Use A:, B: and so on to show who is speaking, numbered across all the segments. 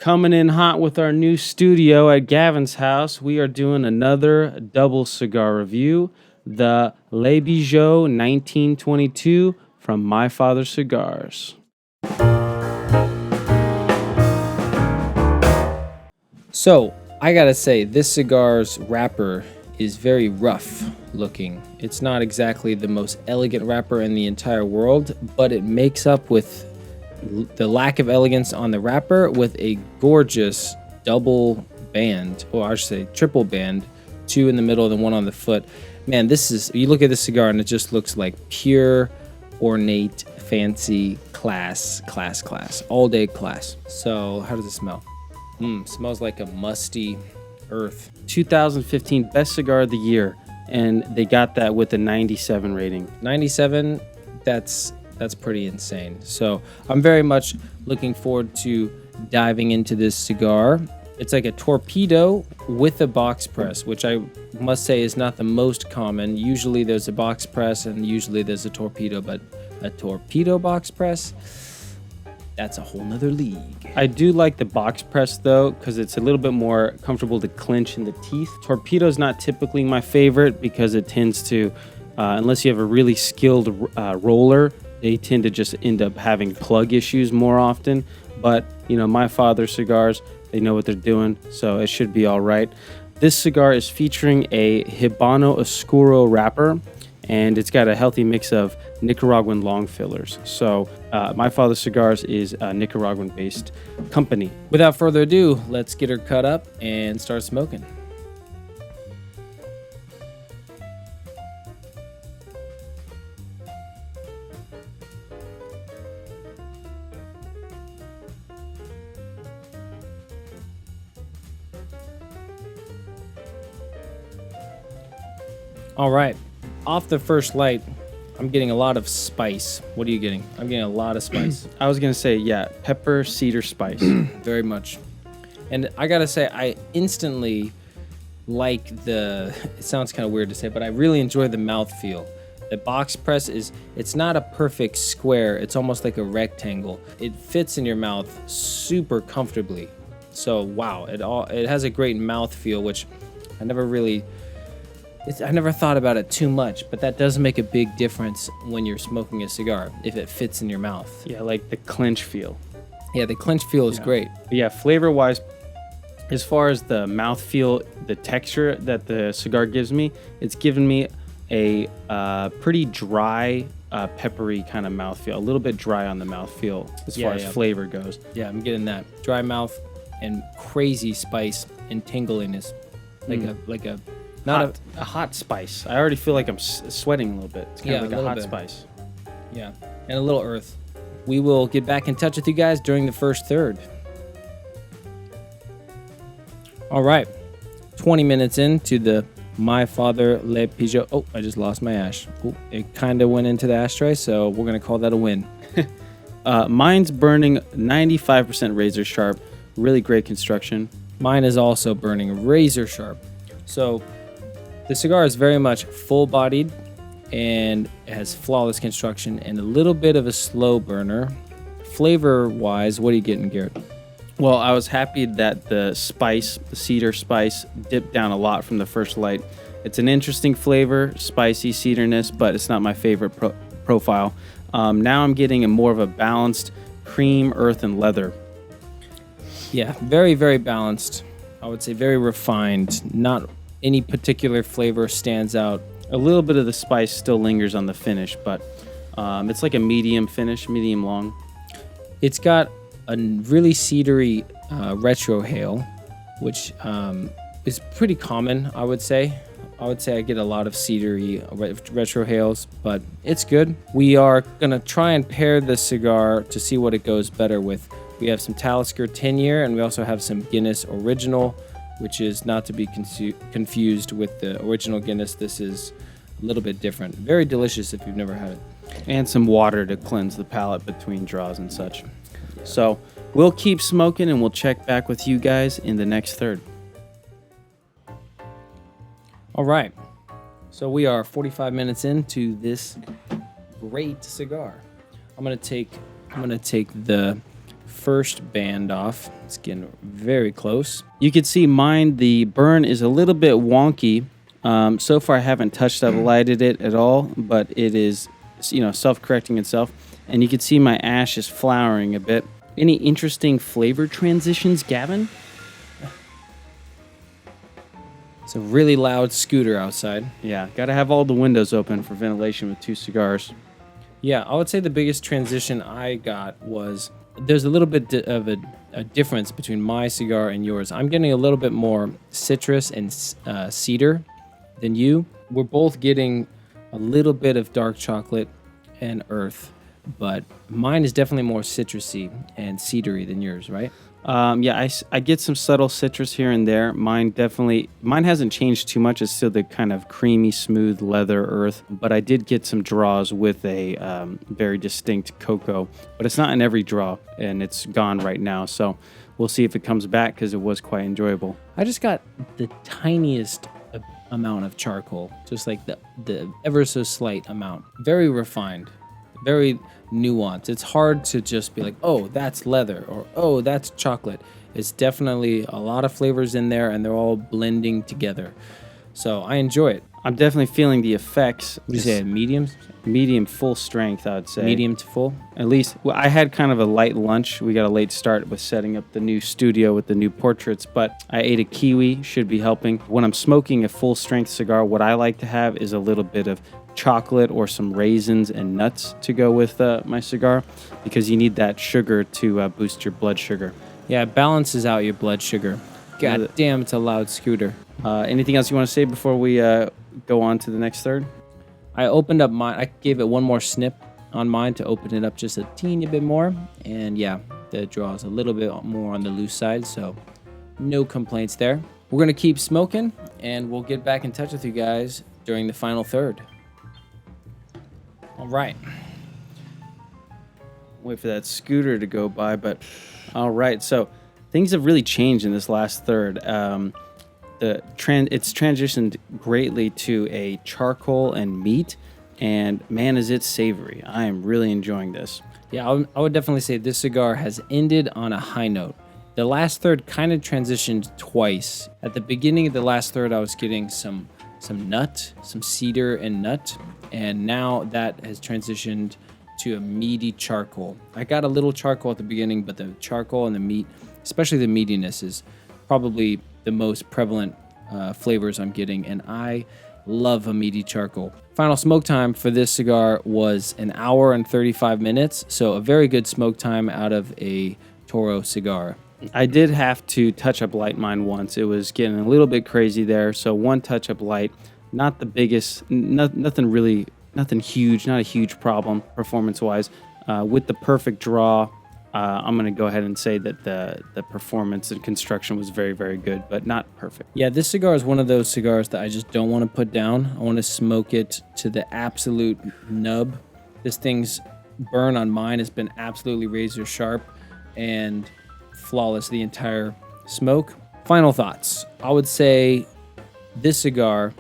A: Coming in hot with our new studio at Gavin's house, we are doing another double cigar review, the Le Bijou 1922 from My Father Cigars. So, I gotta say, this cigar's wrapper is very rough looking. It's not exactly the most elegant wrapper in the entire world, but it makes up with the lack of elegance on the wrapper with a gorgeous double band, or I should say triple band, two in the middle and one on the foot. Man, you look at this cigar and it just looks like pure, ornate, fancy, class, all day class. So how does it smell? Smells like a musty earth. 2015 best cigar of the year, and they got that with a 97 rating. 97, that's pretty insane. So I'm very much looking forward to diving into this cigar. It's like a torpedo with a box press, which I must say is not the most common. Usually there's a box press and usually there's a torpedo, but a torpedo box press, that's a whole nother league. I do like the box press though, because it's a little bit more comfortable to clench in the teeth. Torpedo's not typically my favorite because it tends to, unless you have a really skilled roller, they tend to just end up having plug issues more often. But, you know, My Father Cigars, they know what they're doing, so it should be all right. This cigar is featuring a Habano Oscuro wrapper, and it's got a healthy mix of Nicaraguan long fillers. So My Father Cigars is a Nicaraguan-based company. Without further ado, let's get her cut up and start smoking. All right, off the first light, I'm getting a lot of spice. What are you getting? I'm getting a lot of spice. I was gonna say, yeah, pepper, cedar spice. Very much. And I gotta say, I instantly like it sounds kind of weird to say, but I really enjoy the mouthfeel. The box press it's not a perfect square, it's almost like a rectangle. It fits in your mouth super comfortably. So wow, it has a great mouthfeel, which I never thought about it too much, but that does make a big difference when you're smoking a cigar, if it fits in your mouth. Yeah, like the clench feel. Yeah, the clench feel is great. But yeah, flavor-wise, as far as the mouth feel, the texture that the cigar gives me, it's given me a pretty dry, peppery kind of mouthfeel. A little bit dry on the mouthfeel as far as flavor goes. Yeah, I'm getting that. Dry mouth and crazy spice and tingliness. Not a hot spice. I already feel like I'm sweating a little bit. It's kind of like a hot spice. Yeah, and a little earth. We will get back in touch with you guys during the first third. All right, 20 minutes into the My Father Le Bijou. Oh, I just lost my ash. Oh, it kind of went into the ashtray, so we're going to call that a win. Mine's burning 95% razor sharp. Really great construction. Mine is also burning razor sharp. So the cigar is very much full-bodied and it has flawless construction and a little bit of a slow burner. Flavor-wise, what are you getting, Garrett? Well, I was happy that the cedar spice, dipped down a lot from the first light. It's an interesting flavor, spicy cederness, but it's not my favorite profile. Now I'm getting more of a balanced cream, earth, and leather. Yeah, very, very balanced. I would say very refined. Not any particular flavor stands out. A little bit of the spice still lingers on the finish, but it's like a medium finish, medium long. It's got a really cedary retrohale, which is pretty common, I would say. I get a lot of cedary retrohales, but it's good. We are gonna try and pair the cigar to see what it goes better with. We have some Talisker 10-year, and we also have some Guinness Original, which is not to be confused with the original Guinness. This is a little bit different. Very delicious if you've never had it. And some water to cleanse the palate between draws and such. Yeah. So we'll keep smoking, and we'll check back with you guys in the next third. All right. So we are 45 minutes into this great cigar. I'm gonna take the first band off. It's getting very close.
B: You can see mine, the burn is a little bit wonky. So far I haven't touched up lighted it at all, but it is, self-correcting itself. And you can see my ash is flowering a bit. Any interesting flavor transitions, Gavin?
A: It's a really loud scooter outside.
B: Yeah, gotta have all the windows open for ventilation with 2 cigars.
A: Yeah, I would say the biggest transition I got was there's a little bit of a difference between my cigar and yours. I'm getting a little bit more citrus and cedar than you. We're both getting a little bit of dark chocolate and earth, but mine is definitely more citrusy and cedary than yours, right?
B: Yeah, I get some subtle citrus here and there. Mine hasn't changed too much. It's still the kind of creamy, smooth leather earth, but I did get some draws with a very distinct cocoa, but it's not in every draw, and it's gone right now. So we'll see if it comes back because it was quite enjoyable.
A: I just got the tiniest amount of charcoal, just like the ever so slight amount. Very refined, very nuanced. It's hard to just be like, oh, that's leather, or oh, that's chocolate. It's definitely a lot of flavors in there, and they're all blending together. So I enjoy it.
B: I'm definitely feeling the effects.
A: Would you say medium?
B: Medium full strength, I would say.
A: Medium to full?
B: At least, well, I had kind of a light lunch. We got a late start with setting up the new studio with the new portraits, but I ate a kiwi, should be helping. When I'm smoking a full strength cigar, what I like to have is a little bit of chocolate or some raisins and nuts to go with my cigar, because you need that sugar to boost your blood sugar.
A: Yeah, it balances out your blood sugar. God damn, it's a loud scooter.
B: Anything else you want to say before we go on to the next third?
A: I opened up mine. I gave it one more snip on mine to open it up just a teeny bit more. And yeah, the draw is a little bit more on the loose side, so no complaints there. We're going to keep smoking, and we'll get back in touch with you guys during the final third. All right.
B: Wait for that scooter to go by, but all right. So things have really changed in this last third. It's transitioned greatly to a charcoal and meat, and man, is it savory. I am really enjoying this.
A: Yeah, I would definitely say this cigar has ended on a high note. The last third kind of transitioned twice. At the beginning of the last third, I was getting some nut, some cedar and nut, and now that has transitioned to a meaty charcoal. I got a little charcoal at the beginning, but the charcoal and the meat, especially the meatiness, is probably the most prevalent flavors I'm getting, and I love a meaty charcoal. Final smoke time for this cigar was 1 hour and 35 minutes, so a very good smoke time out of a Toro cigar.
B: I did have to touch up light mine once. It was getting a little bit crazy there, so one touch up light, not the biggest, nothing huge, not a huge problem performance-wise. With the perfect draw, I'm going to go ahead and say that the performance and construction was very, very good, but not perfect.
A: Yeah, this cigar is one of those cigars that I just don't want to put down. I want to smoke it to the absolute nub. This thing's burn on mine has been absolutely razor sharp and flawless the entire smoke. Final thoughts. I would say this cigar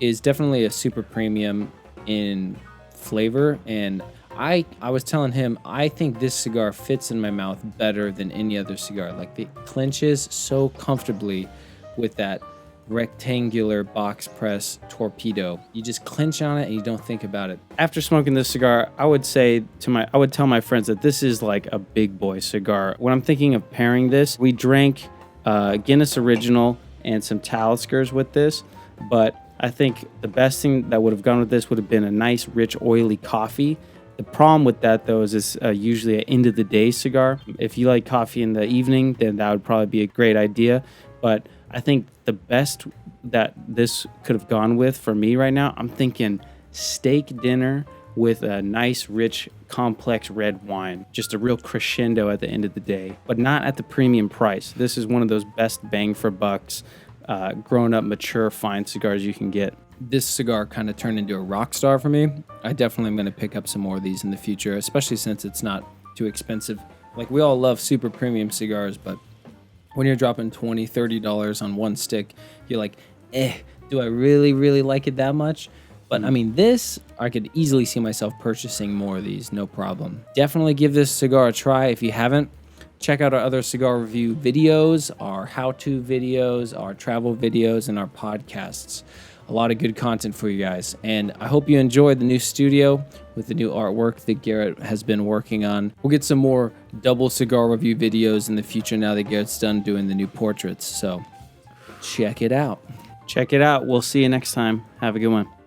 A: is definitely a super premium in flavor, and I was telling him I think this cigar fits in my mouth better than any other cigar. Like, it clenches so comfortably with that rectangular box press torpedo. You just clench on it and you don't think about it.
B: After smoking this cigar, I would tell my friends that this is like a big boy cigar. When I'm thinking of pairing this, we drank Guinness Original and some Taliskers with this, but I think the best thing that would have gone with this would have been a nice, rich, oily coffee. The problem with that, though, is it's usually an end-of-the-day cigar. If you like coffee in the evening, then that would probably be a great idea. But I think the best that this could have gone with for me right now, I'm thinking steak dinner with a nice, rich, complex red wine. Just a real crescendo at the end of the day, but not at the premium price. This is one of those best bang for bucks, grown-up, mature, fine cigars you can get.
A: This cigar kind of turned into a rock star for me. I definitely am going to pick up some more of these in the future, especially since it's not too expensive. Like, we all love super premium cigars, but when you're dropping $20, $30 on one stick, you're like, do I really, really like it that much? But I mean, this, I could easily see myself purchasing more of these, no problem. Definitely give this cigar a try if you haven't. Check out our other cigar review videos, our how-to videos, our travel videos, and our podcasts. A lot of good content for you guys. And I hope you enjoyed the new studio with the new artwork that Garrett has been working on. We'll get some more double cigar review videos in the future now that Garrett's done doing the new portraits. So check it out.
B: Check it out. We'll see you next time. Have a good one.